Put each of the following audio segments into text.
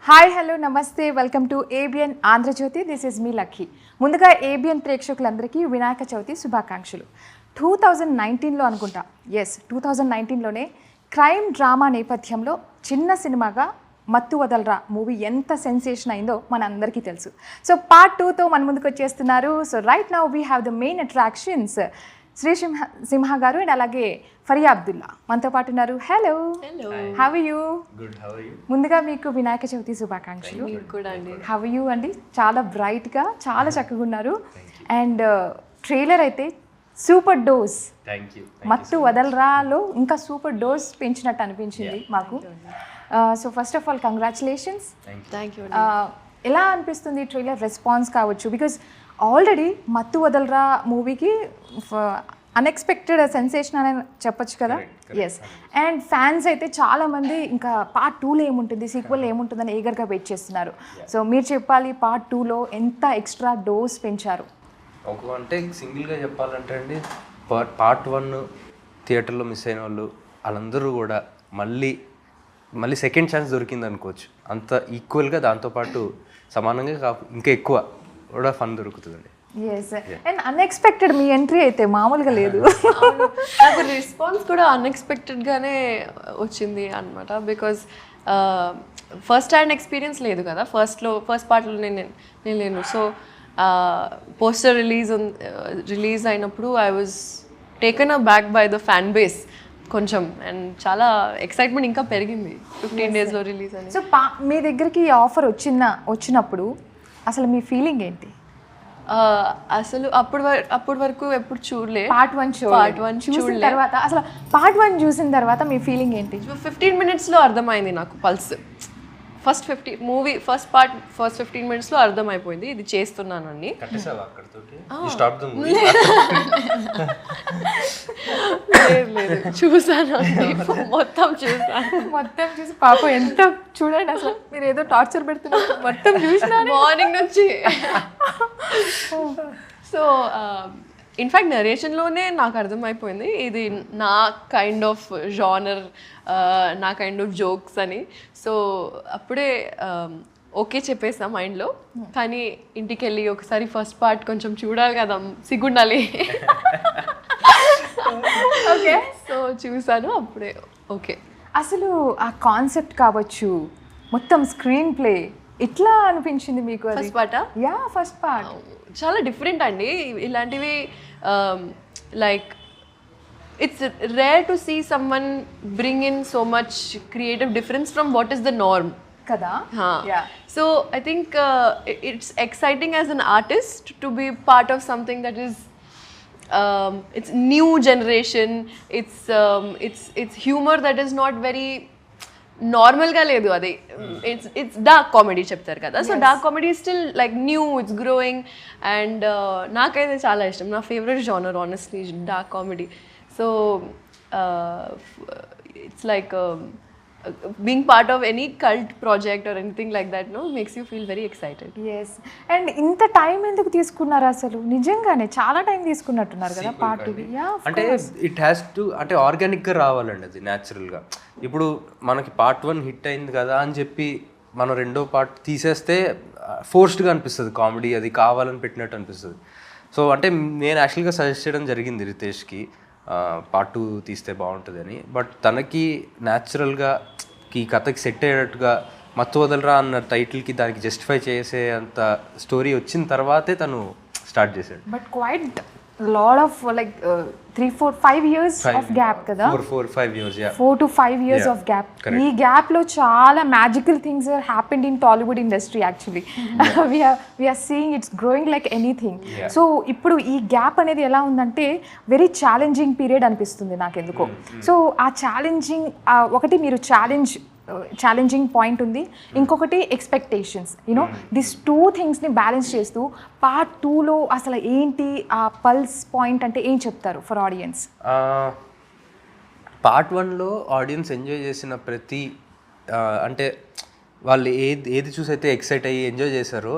Hi hello నమస్తే welcome to ABN Andhrajyothy. This is me Lucky. ముందుగా ABN ప్రేక్షకులందరికీ వినాయక చవితి శుభాకాంక్షలు. 2019లో అనుకుంటా, 2019లోనే క్రైమ్ డ్రామా నేపథ్యంలో చిన్న సినిమాగా మత్తు వదలరా మూవీ ఎంత సెన్సేషన్ అయిందో మనందరికీ తెలుసు. సో పార్ట్ 2తో మన ముందుకు వచ్చేస్తున్నారు. So right now we have the main attractions Sri Simha గారు అండ్ అలాగే ఫరియా అబ్దుల్లా మనతో పాటు ఉన్నారు. Hello, how are you? ముందుగా మీకు వినాయక చవితి శుభాకాంక్షలు. హౌ ఆర్ యూ అండి? చాలా బ్రైట్గా చాలా చక్కగా ఉన్నారు. అండ్ ట్రైలర్ అయితే సూపర్ డోస్, మత్తు వదలరాలో ఇంకా సూపర్ డోస్ పెంచినట్టు అనిపించింది మాకు. So first of all congratulations. ఎలా అనిపిస్తుంది ట్రైలర్ రెస్పాన్స్ కావచ్చు? బికాజ్ ఆల్రెడీ మత్తు వదలరా మూవీకి అన్ఎక్స్పెక్టెడ్ సెన్సేషన్ అని చెప్పొచ్చు కదా. ఎస్, అండ్ ఫ్యాన్స్ అయితే చాలామంది ఇంకా పార్ట్ 2లో ఏముంటుంది, సీక్వెల్ ఏముంటుందని ఏగర్గా వెయిట్ చేస్తున్నారు. సో మీరు చెప్పాలి, పార్ట్ 2లో ఎంత ఎక్స్ట్రా డోస్ పెంచారు? అంటే సింగిల్గా చెప్పాలంటే అండి, పార్ట్ 1 థియేటర్లో మిస్ అయిన వాళ్ళు వాళ్ళందరూ కూడా మళ్ళీ సెకండ్ ఛాన్స్ దొరికింది అనుకోవచ్చు. అంత ఈక్వల్గా దాంతోపాటు సమానంగా ఇంకా ఎక్కువ కూడా ఫన్ దొరుకుతుందండి. ఎస్, అండ్ అన్ఎక్స్పెక్టెడ్ మీ ఎంట్రీ అయితే మామూలుగా లేదు. నాకు రెస్పాన్స్ కూడా అన్ఎక్స్పెక్టెడ్గానే వచ్చింది అనమాట. బికాజ్ ఫస్ట్ హ్యాండ్ ఎక్స్పీరియన్స్ లేదు కదా, ఫస్ట్ పార్ట్లో నేను లేను. సో పోస్టర్ రిలీజ్ అయినప్పుడు I was taken a back by the fan base కొంచెం, అండ్ చాలా ఎక్సైట్మెంట్ ఇంకా పెరిగింది 15 డేస్లో రిలీజ్ అని. సో మీ దగ్గరికి ఈ ఆఫర్ వచ్చినప్పుడు అసలు మీ ఫీలింగ్ ఏంటి? అసలు అప్పటి వరకు ఎప్పుడు చూడలే. పార్ట్ 1 చూసిన తర్వాత అసలు పార్ట్ 1 చూసిన తర్వాత మీ ఫీలింగ్ ఏంటి? 15 మినిట్స్లో అర్థమైంది నాకు పల్స్. ఫస్ట్ 15 మినిట్స్లో అర్థమైపోయింది ఇది చేస్తున్నానని. లేదు చూసాను, మొత్తం చూసి పాపం ఎంత చూడండి, అసలు మీరు ఏదో టార్చర్ పెడుతున్నారు. మొత్తం చూసినా మార్నింగ్ నుంచి. సో ఇన్ఫ్యాక్ట్ నరేషన్లోనే నాకు అర్థమైపోయింది ఇది నా కైండ్ ఆఫ్ జానర్, నా కైండ్ ఆఫ్ జోక్స్ అని. సో అప్పుడే ఓకే చెప్పేసా మైండ్లో. కానీ ఇంటికి వెళ్ళి ఒకసారి ఫస్ట్ పార్ట్ కొంచెం చూడాలి కదా, సిగ్గుండాలి. ఓకే, సో చూసాను అప్పుడే ఓకే. అసలు ఆ కాన్సెప్ట్ కావచ్చు, మొత్తం స్క్రీన్ ప్లే ఎట్లా అనిపించింది మీకు? ఫస్ట్ పార్టా? యా, ఫస్ట్ పార్ట్ చాలా డిఫరెంట్ అండి. ఇలాంటివి like it's rare to see someone bring in so much creative difference from what is the norm కదా. So I think it's exciting as an artist to be part of something that is it's new generation, it's humor that is not very నార్మల్గా లేదు. అది it's dark comedy చెప్తారు కదా. So dark comedy still like new, it's growing. And నాకైతే చాలా ఇష్టం, నా favourite genre honestly dark comedy. So it's like being part of any cult project or anything like that, no, makes you feel very excited. Yes, and ఇంత time ఎందుకు తీసుకున్నారు అసలు? నిజంగానే చాలా టైం తీసుకున్నట్టున్నారు కదా పార్ట్ 2. అంటే ఇట్ హ్యాస్ టు, అంటే ఆర్గానిక్గా రావాలండి అది న్యాచురల్గా. ఇప్పుడు మనకి పార్ట్ 1 హిట్ అయింది కదా అని చెప్పి మనం రెండో పార్ట్ తీసేస్తే ఫోర్స్డ్గా అనిపిస్తుంది, కామెడీ అది కావాలని పెట్టినట్టు అనిపిస్తుంది. సో అంటే నేను యాక్చువల్గా సజెస్ట్ చేయడం జరిగింది రితేష్కి, పార్ట్ 2 తీస్తే బాగుంటుంది అని. బట్ తనకి న్యాచురల్గా ఈ కథకి సెట్ అయ్యేటట్టుగా మత్తు వదలరా అన్న టైటిల్కి దానికి జస్టిఫై చేసే అంత స్టోరీ వచ్చిన తర్వాతే తను స్టార్ట్ చేశాడు. But quite lot of like 3-4-5 years of gap కదా. 4-5 years, 4 to 5 years of gap. ఈ గ్యాప్లో చాలా magical things are happened in Tollywood industry actually. We are seeing it's growing like anything. So ఇప్పుడు ఈ గ్యాప్ అనేది ఎలా ఉందంటే వెరీ ఛాలెంజింగ్ పీరియడ్ అనిపిస్తుంది నాకు ఎందుకో. సో ఆ ఛాలెంజింగ్ ఒకటి మీరు ఛాలెంజింగ్ పాయింట్ ఉంది, ఇంకొకటి ఎక్స్పెక్టేషన్స్. యూనో దిస్ 2 థింగ్స్ని బ్యాలెన్స్ చేస్తూ పార్ట్ 2లో అసలు ఏంటి ఆ పల్స్ పాయింట్ అంటే ఏం చెప్తారు ఫర్ ఆడియన్స్? పార్ట్ 1లో ఆడియన్స్ ఎంజాయ్ చేసిన ప్రతి అంటే వాళ్ళు ఏది చూసైతే ఎక్సైట్ అయ్యి ఎంజాయ్ చేశారో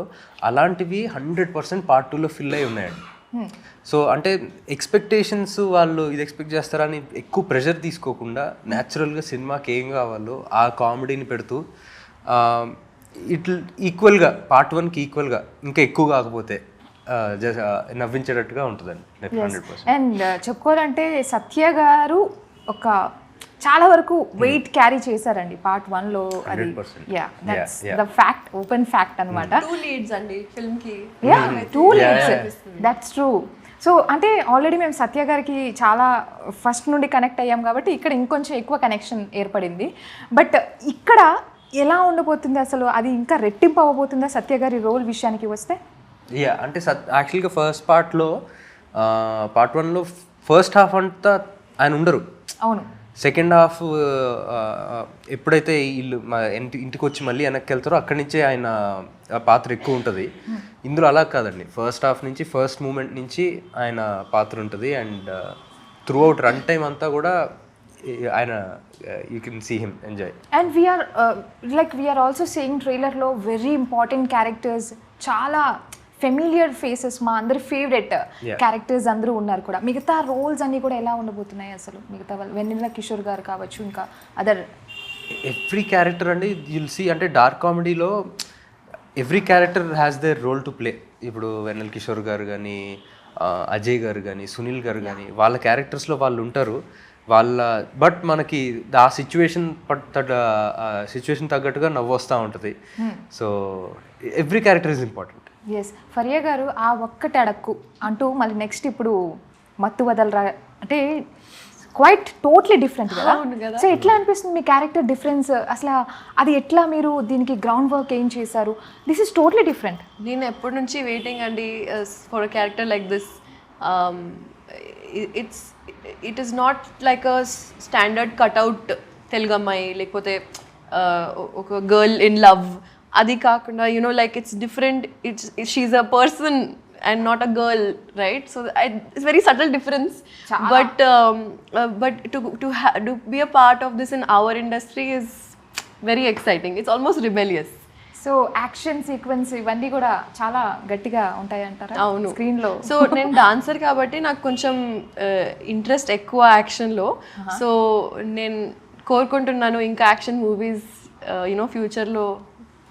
అలాంటివి 100% పార్ట్ 2లో ఫిల్ అయి ఉన్నాయండి. సో అంటే ఎక్స్పెక్టేషన్స్ వాళ్ళు ఇది ఎక్స్పెక్ట్ చేస్తారని ఎక్కువ ప్రెషర్ తీసుకోకుండా న్యాచురల్గా సినిమాకి ఏం కావాలో ఆ కామెడీని పెడుతూ ఇట్ ఈక్వల్గా పార్ట్ 1కి ఈక్వల్గా ఇంకా ఎక్కువ కాకపోతే జస్ట్ నవ్వించేటట్టుగా ఉంటుందండి 100%. అండ్ చెప్పుకోవాలంటే సత్య గారు ఒక చాలా వరకు వెయిట్ క్యారీ చేశారండి పార్ట్ 1లో. అది 100%. Yeah that's the fact, open fact అనమాట. 2 leads అండి ఫిల్మ్ కి. Yeah 2 leads, that's true. So అంటే ఆల్రెడీ మేము సత్య గారికి చాలా ఫస్ట్ నుండి కనెక్ట్ అయ్యాం కాబట్టి ఇక్కడ ఇంకొంచెం ఎక్కువ కనెక్షన్ ఏర్పడింది. బట్ ఇక్కడ ఎలా ఉండబోతుంది అసలు, అది ఇంకా రెట్టింపు అవ్వబోతుందా సత్య గారి రోల్ విషయానికి వస్తే? యా అంటే యాక్చువల్గా ఫస్ట్ పార్ట్లో పార్ట్ 1లో ఫస్ట్ హాఫ్ అంతా ఆయన ఉండరు. అవును. సెకండ్ హాఫ్ ఎప్పుడైతే ఇల్లు ఇంటికి వచ్చి మళ్ళీ వెనక్కి వెళ్తారో అక్కడి నుంచే ఆయన పాత్ర ఎక్కువ ఉంటుంది. ఇందులో అలా కాదండి, ఫస్ట్ హాఫ్ నుంచి ఫస్ట్ మూమెంట్ నుంచి ఆయన పాత్ర ఉంటుంది. And throughout run time అంతా కూడా ఆయన you can see him enjoy. And we are also saying ట్రైలర్లో వెరీ ఇంపార్టెంట్ క్యారెక్టర్స్, చాలా ఫెమిలియర్ ఫేసెస్, మా అందరి ఫేవరెట్ క్యారెక్టర్స్ అందరూ ఉన్నారు కూడా. మిగతా రోల్స్ అన్నీ కూడా ఎలా ఉండబోతున్నాయి అసలు? మిగతా వాళ్ళు వెన్నెల కిషోర్ గారు కావచ్చు, ఇంకా అదర్ ఎవ్రీ క్యారెక్టర్ అండి యుల్ సీ. అంటే డార్క్ కామెడీలో every character has their role to play. ఇప్పుడు వెన్నెల కిషోర్ గారు కానీ, అజయ్ గారు కానీ, సునీల్ గారు కానీ, వాళ్ళ క్యారెక్టర్స్లో వాళ్ళు ఉంటారు. బట్ మనకి ఆ సిచ్యువేషన్ తగ్గట్టుగా నవ్వు వస్తూ ఉంటుంది. So every character is important. Yes. Faria గారు ఆ ఒక్కటి అడక్కు అంటూ మళ్ళీ నెక్స్ట్ ఇప్పుడు మత్తు వదలరా అంటే క్వైట్ టోటలీ డిఫరెంట్ కదా. సో ఎట్లా అనిపిస్తుంది మీ క్యారెక్టర్ డిఫరెన్స్ అసలు? అది ఎట్లా మీరు దీనికి గ్రౌండ్ వర్క్ ఏం చేశారు? This is totally different. నేను ఎప్పటి నుంచి వెయిటింగ్ అండి for a character like this. It is not like a standard cutout Telugu అమ్మాయి, లేకపోతే ఒక గర్ల్ ఇన్ లవ్. అది కాకుండా like it's different. She's a person and not a girl, right? So it's very subtle difference. But to be a part of this in our industry is very exciting. It's almost rebellious. So action sequence ఇవన్నీ కూడా చాలా గట్టిగా ఉంటాయి అంటారా? అవును, స్క్రీన్లో. So నేను dancer కాబట్టి నాకు కొంచెం ఇంట్రెస్ట్ ఎక్కువ యాక్షన్లో. సో నేను కోరుకుంటున్నాను ఇంకా యాక్షన్ మూవీస్ ఫ్యూచర్లో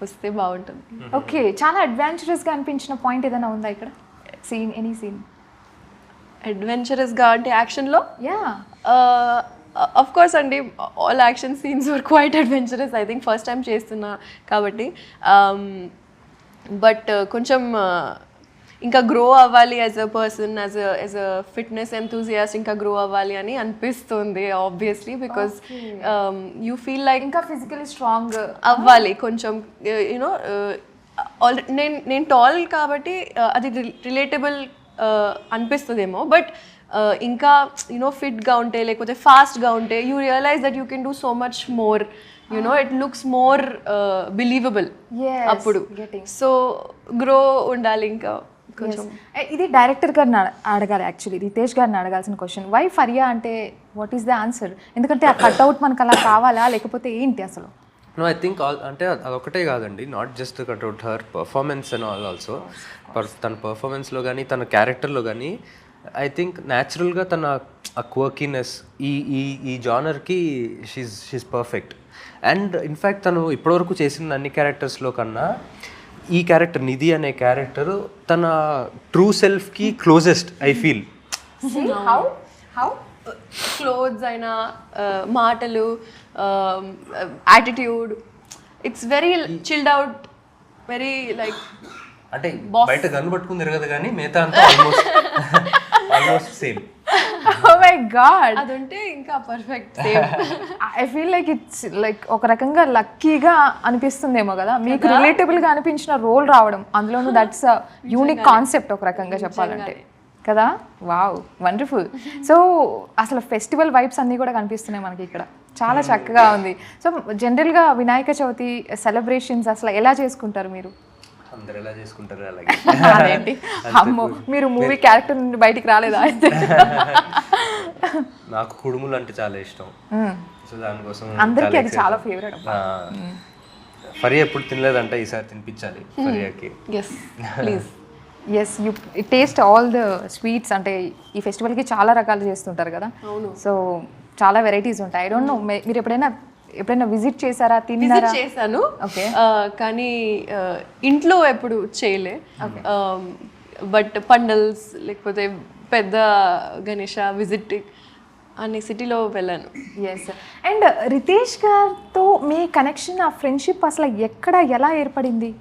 వస్తే బాగుంటుంది. ఓకే, చాలా అడ్వెంచరస్గా అనిపించిన పాయింట్ ఏదైనా ఉందా ఇక్కడ? సీన్, ఎనీ సీన్ అడ్వెంచరస్గా అంటే యాక్షన్లో? యా, అఫ్ కోర్స్ అండి, all action scenes were quiet adventurous. I think first time చేస్తున్నా కాబట్టి. బట్ కొంచెం ఇంకా గ్రో అవ్వాలి as a person, as a fitness enthusiast ఇంకా గ్రో అవ్వాలి అని అనిపిస్తుంది obviously. Because you feel like ఇంకా ఫిజికలీ స్ట్రాంగ్ అవ్వాలి కొంచెం. నేను టాల్ కాబట్టి అది రిలేటబుల్ అనిపిస్తుందేమో. బట్ ఇంకా ఫిట్గా ఉంటే లేకపోతే ఫాస్ట్గా ఉంటే you realize that you can do so much more. It looks more believable అప్పుడు. సో గ్రో ఉండాలి ఇంకా కొంచెం. ఇది డైరెక్టర్ గారిని అడగాలి, యాక్చువల్లీ రితేష్ గారిని అడగాల్సిన క్వశ్చన్. వై ఫరియా అంటే వాట్ ఈస్ ద ఆన్సర్? ఎందుకంటే ఆ కట్అవుట్ మనకు అలా కావాలా లేకపోతే ఏంటి అసలు? నో, ఐ థింక్ అంటే అదొకటే కాదండి, not just cutout, her performance and also. తన పర్ఫార్మెన్స్లో కానీ తన క్యారెక్టర్లో కానీ ఐ థింక్ న్యాచురల్గా తన ఆ క్వర్కీనెస్ ఈ జానర్కి షీజ్ పర్ఫెక్ట్. అండ్ ఇన్ఫ్యాక్ట్ తను ఇప్పటివరకు చేసిన అన్ని క్యారెక్టర్స్లో కన్నా ఈ క్యారెక్టర్ నిధి అనే క్యారెక్టర్ తన ట్రూ సెల్ఫ్కి closest I feel. How clothes అయినా, మాటలు, attitude, it's very chilled out, very like అంటే బయట గన్ను పట్టుకుని తిరగదు కానీ మిగతా అంతా almost same. Oh my god, అది ఉంటే ఇంకా perfect same. I feel like it's like ఒక రకంగా లక్కీగా అనిపిస్తుందేమో కదా మీకు రిలేటబుల్గా అనిపించిన రోల్ రావడం. అందులోనూ దట్స్ యూనిక్ కాన్సెప్ట్ ఒక రకంగా చెప్పాలంటే కదా. Wow, wonderful. సో అసలు ఫెస్టివల్ వైబ్స్ అన్నీ కూడా కనిపిస్తున్నాయి మనకి ఇక్కడ, చాలా చక్కగా ఉంది. సో జనరల్గా వినాయక చవితి సెలబ్రేషన్స్ అసలు ఎలా చేసుకుంటారు మీరు? అందరు ఎలా చేసుకుంటారు అలాగే. అదేంటి అమ్మో, మీరు మూవీ క్యారెక్టర్ నుండి బయటికి రాలేదా? అయితే నాకు కుడుములు అంటే చాలా ఇష్టం. సో దానికోసం అందరికీ అది చాలా ఫేవరెట్. ఫరియా ఎప్పుడు తినలేదంటే ఈసారి తినిపించాలి ఫరియాకి. Yes please. Yes, you taste all the sweets. అంటే ఈ ఫెస్టివల్కి చాలా రకాలు చేస్తుంటారు కదా. అవును. సో చాలా వెరైటీస్ ఉంటాయి. ఐ డోంట్ నో మీరు ఎప్పుడైనా ఎప్పుడైనా విజిట్ చేశారా, తిన్నారా? విజిట్ చేశాను. Okay. కానీ ఇంట్లో ఎప్పుడు చేయలే. బట్ పండల్స్ లేకపోతే పెద్ద గణేష విజిట్ అనే సిటీలో వెళ్ళాను. ఎస్. అండ్ రితేష్ గారితో మీ కనెక్షన్, ఆ ఫ్రెండ్షిప్ అసలు ఎక్కడ ఎలా ఏర్పడింది?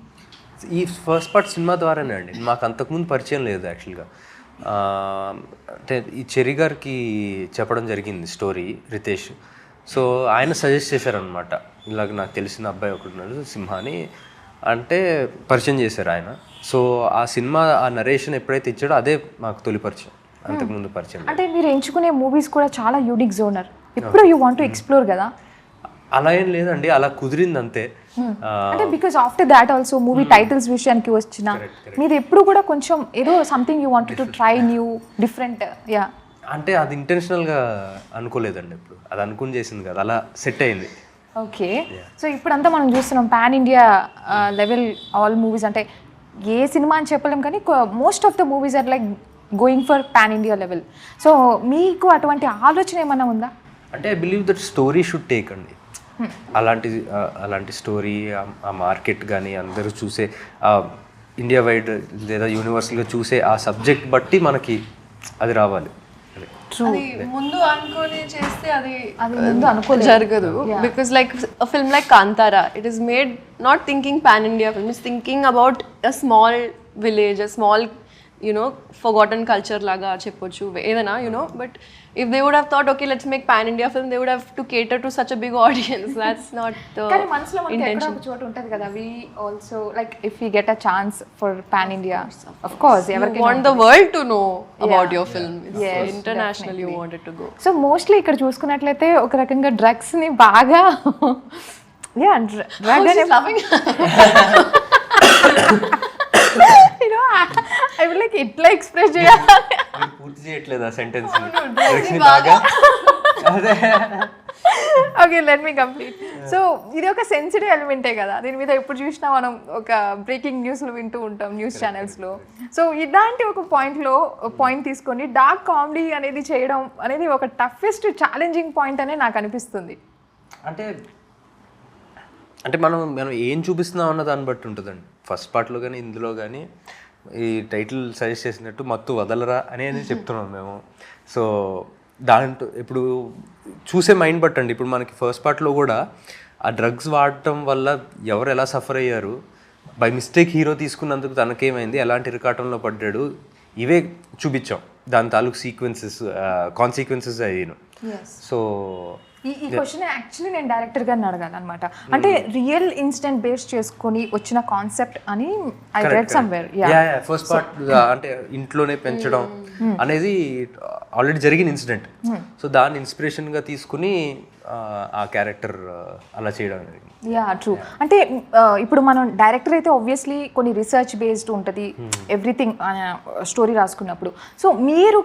ఈ ఫస్ట్ పార్ట్ సినిమా ద్వారానే అండి. మాకు అంతకుముందు పరిచయం లేదు యాక్చువల్గా. అంటే ఈ చెరి గారికి చెప్పడం జరిగింది స్టోరీ రితేష్. సో ఆయన సజెస్ట్ చేశారనమాట, ఇలాగ నాకు తెలిసిన అబ్బాయి ఒకడున్నాడు సింహ అని, అంటే పరిచయం చేశారు ఆయన. సో ఆ సినిమా ఆ నరేషన్ ఎప్పుడైతే ఇచ్చాడో అదే మాకు తొలి పరిచయం, అంతకుముందు పరిచయం. అంటే మీరు ఎంచుకునే మూవీస్ కూడా చాలా యూనిక్ జోనర్, ఎప్పుడు యూ వాంట్ టు ఎక్స్ప్లోర్ కదా? అలా ఏం లేదండి, అలా కుదిరింది అంతే. అంటే because after that also movie titles విషయానికి వచ్చిన మీరు ఎప్పుడు కూడా కొంచెం ఏదో something you wanted to try new different. Yeah, అంటే అది ఇంటెన్షనల్గా అనుకోలేదండి, ఇప్పుడు అది అనుకుని చేసింది కదా, అలా సెట్ అయింది. ఓకే. సో ఇప్పుడంతా మనం చూస్తున్నాం pan India level all movies, అంటే ఏ సినిమా అని చెప్పలేం కానీ most of the movies are like going for pan India level. So మీకు అటువంటి ఆలోచన ఏమన్నా ఉందా? అంటే I believe that story should take అండి. అలాంటి స్టోరీ ఆ మార్కెట్ కానీ అందరూ చూసే ఇండియా వైడ్ లేదా యూనివర్సల్గా చూసే ఆ సబ్జెక్ట్ బట్టి మనకి అది రావాలి. అది ముందు అనుకొని చేస్తే అది ముందు అనుకోలేదు, జరగదు. Because like film like Kantara, it is made not thinking pan India film, is thinking about a small village, a small forgotten culture laga cheppochu edana, but if they would have thought, okay, let's make pan India film, they would have to cater to such a big audience. That's not the కానీ మనసులో మనకి ఎక్కడ intention. ఒక చోట ఉంటుంది కదా, we also like if we get a chance for pan India, of course You ఎవరికైనా want the world to know about Yeah. your film. It's Yes, international, you definitely. want it to go. So mostly ఇక్కడ చూసుకున్నట్లయితే ఒక రకంగా drugs ని బాగా drug Oh, she's laughing. I will like ఇట్లా express చేయాలి. మీరు పూర్తి చేయట్లేదు ఆ sentence. Okay, let me complete. So ఇది ఒక సెన్సిటివ్ ఎలిమెంటే కదా, దీని మీద ఎప్పుడు చూసినా మనం ఒక బ్రేకింగ్ న్యూస్లు వింటూ ఉంటాం న్యూస్ ఛానల్స్లో. సో ఇలాంటి ఒక పాయింట్ తీసుకొని డార్క్ కామెడీ అనేది చేయడం అనేది ఒక టఫెస్ట్ ఛాలెంజింగ్ పాయింట్ అనే నాకు అనిపిస్తుంది. అంటే మనం ఏం చూపిస్తున్నాం అన్న దాన్ని బట్టి ఉంటుందండి. ఫస్ట్ పార్ట్లో కానీ ఇందులో కానీ ఈ టైటిల్ సజెస్ట్ చేసినట్టు మత్తు వదలరా అనేది చెప్తున్నాం మేము. సో దాంట్లో ఇప్పుడు చూసే మైండ్ బట్ అండి. ఇప్పుడు మనకి ఫస్ట్ పార్ట్లో కూడా ఆ డ్రగ్స్ వాడటం వల్ల ఎవరు ఎలా సఫర్ అయ్యారు, బై మిస్టేక్ హీరో తీసుకున్నందుకు తనకేమైంది, ఎలాంటి ఇరకాటంలో పడ్డాడు, ఇవే చూపించాం. దాని తాలూకు కాన్సిక్వెన్సెస్ అయ్యాను. సో ఈ క్వశ్చన్ యాక్చువల్లీ నేను డైరెక్టర్ గారిని అడగాలన్నమాట. అంటే రియల్ ఇన్సిడెంట్ బేస్ చేసుకొని వచ్చిన కాన్సెప్ట్ అని I read somewhere. First part అంటే ఇంట్లోనే పెంచడం అనేది ఆల్రెడీ జరిగిన ఇన్సిడెంట్. సో దాన్ని ఇన్స్పిరేషన్ గా తీసుకుని ఆ క్యారెక్టర్ అలా చేయడం అనేది. Yeah, true. అంటే ఇప్పుడు మనం డైరెక్టర్ అయితే ఆబ్వియస్లీ కొన్ని రీసెర్చ్ బేస్డ్ ఉంటుంది ఎవ్రీథింగ్ స్టోరీ రాసుకున్నప్పుడు. సో మీరు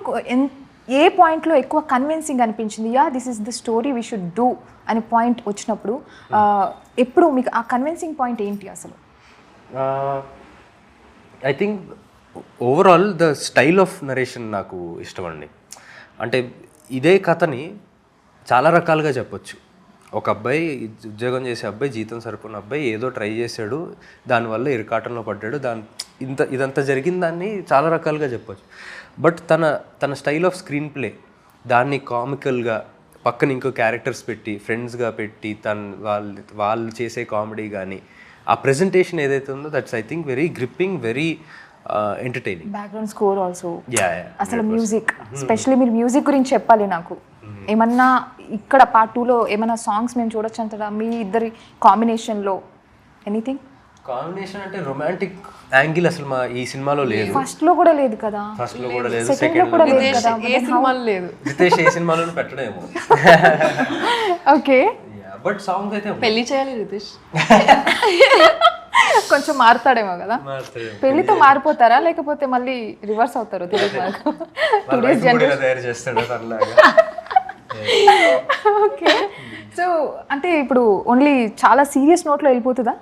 ఏ పాయింట్లో ఎక్కువ కన్విన్సింగ్ అనిపించింది, yeah this is the story we should do అనే పాయింట్ వచ్చినప్పుడు ఎప్పుడు మీకు ఆ కన్విన్సింగ్ పాయింట్ ఏంటి అసలు? I think overall the style of narration నాకు ఇష్టం అండి. అంటే ఇదే కథని చాలా రకాలుగా చెప్పొచ్చు. ఒక అబ్బాయి, ఉద్యోగం చేసే అబ్బాయి, జీతం సరిపోయిన అబ్బాయి ఏదో ట్రై చేశాడు, దానివల్ల ఇరకాటంలో పడ్డాడు, ఇదంతా జరిగిన దాన్ని చాలా రకాలుగా చెప్పొచ్చు. బట్ తన స్టైల్ ఆఫ్ స్క్రీన్ ప్లే దాన్ని కామికల్గా పక్కన ఇంకో క్యారెక్టర్స్ పెట్టి ఫ్రెండ్స్గా పెట్టి వాళ్ళు చేసే కామెడీ కానీ ఆ ప్రెజెంటేషన్ ఏదైతే ఉందో that's I think very gripping, very entertaining. Background score also, yeah అసలు మ్యూజిక్, స్పెషల్లీ మీరు మ్యూజిక్ గురించి చెప్పాలి నాకు. ఏమన్నా ఇక్కడ పార్ట్ 2లో ఏమైనా సాంగ్స్ మేము చూడొచ్చు అంటారా మీ ఇద్దరి కాంబినేషన్లో? ఎనీథింగ్ కాంబినేషన్ అంటే రొమాంటిక్ యాంగిల్ అసలు మా ఈ సినిమాలో లేదు. ఫస్ట్ లో కూడా లేదు కదా, ఫస్ట్ లో కూడా లేదు, సెకండ్ లో కూడా లేదు కదా. ఏ సినిమాలో లేదు. రితేష్ ఏ సినిమాలోనూ పెట్టడేమో. ఓకే, బట్ సాంగ్స్ అయితే పెళ్లి చేయాలి రితేష్. కొంచెం మారుతాడేమో కదా. పెళ్లితో మారిపోతారా లేకపోతే మళ్ళీ రివర్స్ అవుతారో తెలియదు నాకు. టుడేస్ జనరేషన్ తయారు చేస్తాడు తనలాగా. ఓకే, సో అంటే ఇప్పుడు ఓన్లీ చాలా సీరియస్ నోట్లో వెళ్ళిపోతుందా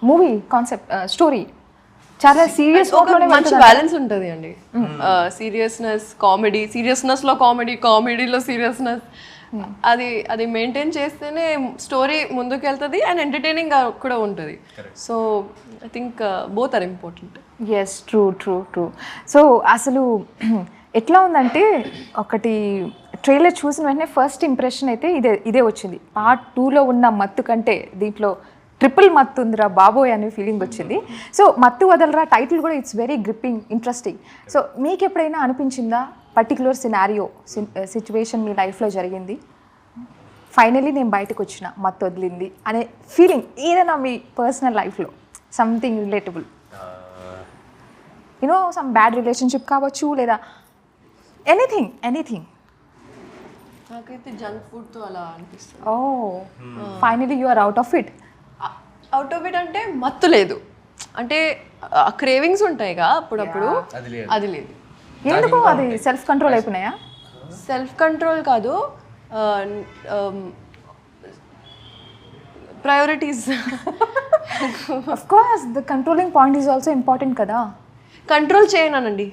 మూవీ కాన్సెప్ట్, స్టోరీ చాలా సీరియస్ నోట్లోనే మంచి బ్యాలెన్స్ ఉంటుంది అండి. సీరియస్నెస్, కామెడీ, సీరియస్నెస్ లో కామెడీ, కామెడీలో సీరియస్నెస్, అది అది మెయింటైన్ చేస్తేనే స్టోరీ ముందుకు వెళ్తుంది అండ్ ఎంటర్టైనింగ్ కూడా ఉంటుంది. So I think both are important. Yes, true. So అసలు ఎట్లా ఉందంటే ఒకటి ట్రైలర్ చూసిన వెంటనే ఫస్ట్ ఇంప్రెషన్ అయితే ఇదే వచ్చింది. పార్ట్ 2లో ఉన్న మత్తు కంటే దీంట్లో ట్రిపుల్ మత్తు ఉందిరా బాబోయ్ అనే ఫీలింగ్ వచ్చింది. సో మత్తు వదలరా టైటిల్ కూడా it's very gripping, interesting. So మీకు ఎప్పుడైనా అనిపించిందా పర్టికులర్ సిచ్యువేషన్ మీ లైఫ్లో జరిగింది, ఫైనలీ నేను బయటకు వచ్చిన మత్తు వదిలింది అనే ఫీలింగ్ ఏదైనా మీ పర్సనల్ లైఫ్లో something relatable, you know some bad relationship కావచ్చు లేదా ఎనీథింగ్? నాకైతే జంక్ ఫుడ్తో అలా అనిపిస్తుంది. Oh finally you are out of it. Out of it అంటే మత్తు లేదు, అంటే క్రేవింగ్స్ ఉంటాయిగా అప్పుడప్పుడు, అది లేదు. ఎందుకు? అది సెల్ఫ్ కంట్రోల్ అయిపోయినాయా? సెల్ఫ్ కంట్రోల్ కాదు, priorities. Of course the controlling point is also important కదా. కంట్రోల్ చేయనండి.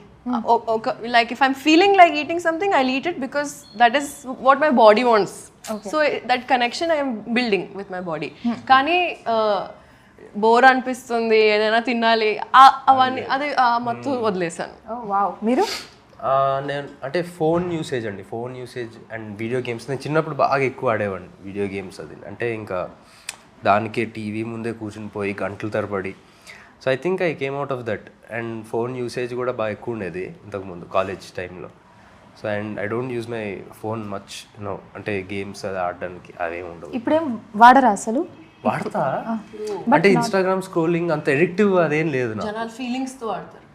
ఒక like if I'm feeling like eating something I eat it because that is what my body wants. So that connection I'm building with my body. కానీ bore అనిపిస్తుంది ఏదైనా తినాలి అవన్నీ అది మత్తు వదిలేసాను. వావ్. మీరు? నేను అంటే phone usage and video games. నేను చిన్నప్పుడు బాగా ఎక్కువ ఆడేవాడిని వీడియో గేమ్స్. అది అంటే ఇంకా దానికే టీవీ ముందే కూర్చుని పోయి గంటల తరబడి. So I think I came out of that. And phone usage కూడా బాగా ఎక్కువ ఉండేది ఇంతకుముందు కాలేజ్ టైంలో. So and I don't use my phone much అంటే గేమ్స్ అది ఆడడానికి అవేమి ఉండవు. ఇప్పుడేం వాడరా అసలు? వాడతా, అంటే ఇన్స్టాగ్రామ్ స్క్రోలింగ్ అంత ఎడిక్టివ్ అదేం లేదు. జనాలు ఫీలింగ్స్తో ఆడతారు.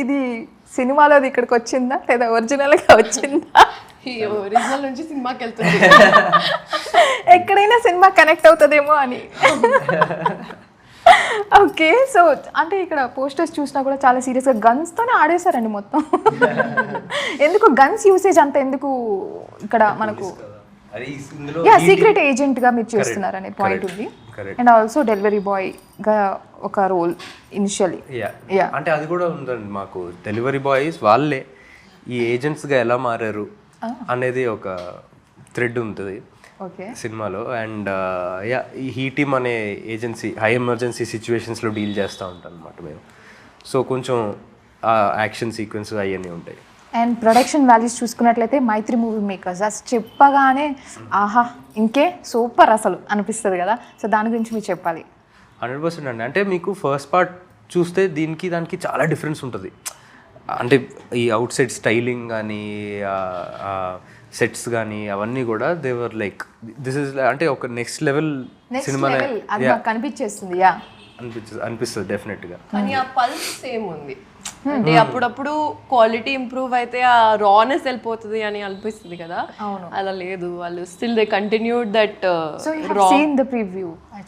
ఇది సినిమాలోది ఇక్కడికి వచ్చిందా లేదా ఒరిజినల్గా వచ్చిందా? ఒరిజినల్ నుంచి సినిమాకి వెళ్తుంది. ఎక్కడైనా సినిమా కనెక్ట్ అవుతుందేమో అని. ఓకే. సో అంటే ఇక్కడ పోస్టర్స్ చూసినా కూడా చాలా సీరియస్గా గన్స్తోనే ఆడేశారండి మొత్తం. ఎందుకు గన్స్ యూసేజ్ అంత ఎందుకు ఇక్కడ మనకు? సీక్రెట్ ఏజెంట్ గా మీరు చేస్తున్నారు అనే పాయింట్ ఉంది. అండ్ ఆల్సో డెలివరీ బాయ్ గా ఒక రోల్ ఇనిషియల్లీ. అంటే అది కూడా ఉందండి మాకు. డెలివరీ బాయ్స్ వాళ్ళే ఈ ఏజెంట్స్ గా ఎలా మారారు అనేది ఒక థ్రెడ్ ఉంటుంది సినిమాలో. అండ్ ఈ హీ టీమ్ అనే ఏజెన్సీ హై ఎమర్జెన్సీ సిచ్యువేషన్స్లో డీల్ చేస్తూ ఉంటాం అనమాట మేము. సో కొంచెం యాక్షన్ సీక్వెన్స్ అవన్నీ ఉంటాయి. అండ్ ప్రొడక్షన్ వాల్యూస్ చూసుకున్నట్లయితే మైత్రి మూవీ మేకర్స్ అసలు చెప్పగానే ఆహా ఇంకే సూపర్ అసలు అనిపిస్తుంది కదా. సో దాని గురించి మీరు చెప్పాలి. 100% అండి. అంటే మీకు ఫస్ట్ పార్ట్ చూస్తే దానికి చాలా డిఫరెన్స్ ఉంటుంది. అంటే ఈ అవుట్ సైడ్ స్టైలింగ్ కానీ సెట్స్ కానీ అవన్నీ కూడా దేవర్ లైక్ దిస్ ఇస్ అంటే ఒక నెక్స్ట్ లెవెల్ సినిమా అనిపిస్తుంది డెఫినెట్గా. కానీ ఆ పల్స్ సేమ్ ఉంది. అంటే అప్పుడప్పుడు క్వాలిటీ ఇంప్రూవ్ అయితే ఆ రానెస్ వెళ్ళిపోతుంది అని అనిపిస్తుంది కదా. అలా లేదు, వాళ్ళు స్టిల్ దే కంటిన్యూడ్ దట్.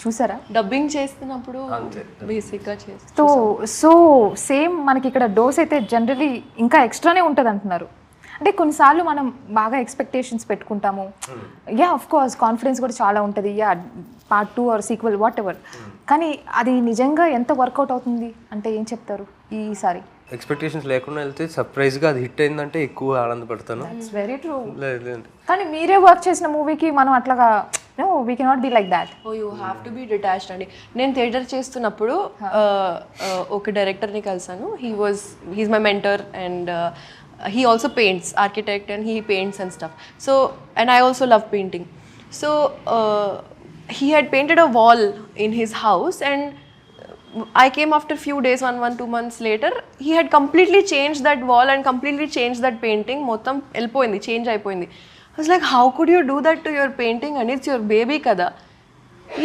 చూసారా డబ్బింగ్ చేస్తున్నప్పుడు బేసిక్ గా చేస్తారు. సో సేమ్ మనకి ఇక్కడ డోస్ అయితే జనరలీ ఇంకా ఎక్స్ట్రానే ఉంటుంది అంటున్నారు. అంటే కొన్నిసార్లు మనం బాగా ఎక్స్పెక్టేషన్స్ పెట్టుకుంటాము. ఆఫ్ కోర్స్ కాన్ఫిడెన్స్ కూడా చాలా ఉంటుంది. Part 2 or sequel whatever. కానీ అది నిజంగా ఎంత వర్కౌట్ అవుతుంది అంటే ఏం చెప్తారు ఈసారి? ఎక్స్పెక్టేషన్స్ లేకుండా వెళ్తే సర్ప్రైజ్గా అది హిట్ అయిందంటే ఎక్కువ ఆనందపడతాను. Very true. కానీ మీరే వర్క్ చేసిన మూవీకి మనం అట్లాగా no we cannot be like that. You have to be detached అండి. నేను థియేటర్ చేస్తున్నప్పుడు ఒక డైరెక్టర్ని కలిసాను. He's my mentor and he also paints, architect, and he paints and stuff. So and I also love painting. So he had painted a wall in his house and I came after few days, 2 months later. He had completely changed that wall and completely changed that painting. Mottam elpoindi, change ayipoindi. I was like, how could you do that to your painting? And it's your baby kada.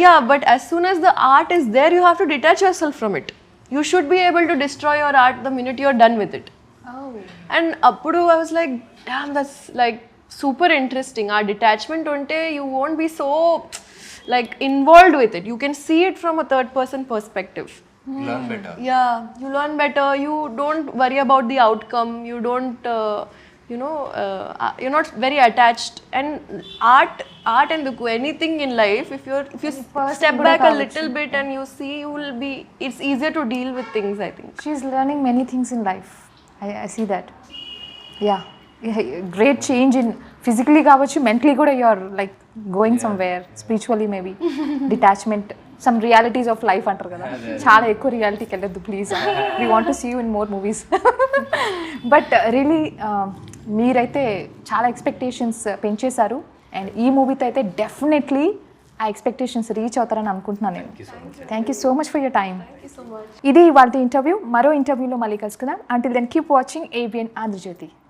Yeah, but as soon as the art is there, you have to detach yourself from it. You should be able to destroy your art the minute you're done with it. And appudu I was like, damn, that's like super interesting. Our detachment unte you won't be so like involved with it. You can see it from a third person perspective. Learn better. Yeah, you learn better. You don't worry about the outcome. You don't you're not very attached. And art art and anything in life, if you step కూడా back a కావచ్చు. little bit and you see, you will be, it's easier to deal with things, I think. She's learning many things in life. I see that. Yeah, great change in physically కావచ్చు, mentally కూడా you are like going somewhere, spiritually maybe, detachment, some realities of life అంటారు కదా, చాలా ఎక్కువ రియాలిటీకి వెళ్ళొద్దు please. We want to see you in more movies. But really మీరైతే చాలా ఎక్స్పెక్టేషన్స్ పెంచేశారు, అండ్ ఈ మూవీతో అయితే డెఫినెట్లీ ఆ ఎక్స్పెక్టేషన్స్ రీచ్ అవుతారని అనుకుంటున్నాను నేను. Thank you so much for your time. ఇది ఇవాళ ఇంటర్వ్యూ. మరో ఇంటర్వ్యూలో మళ్ళీ కలుసుకుందాం. Until then keep watching ABN Andhra Jyothi.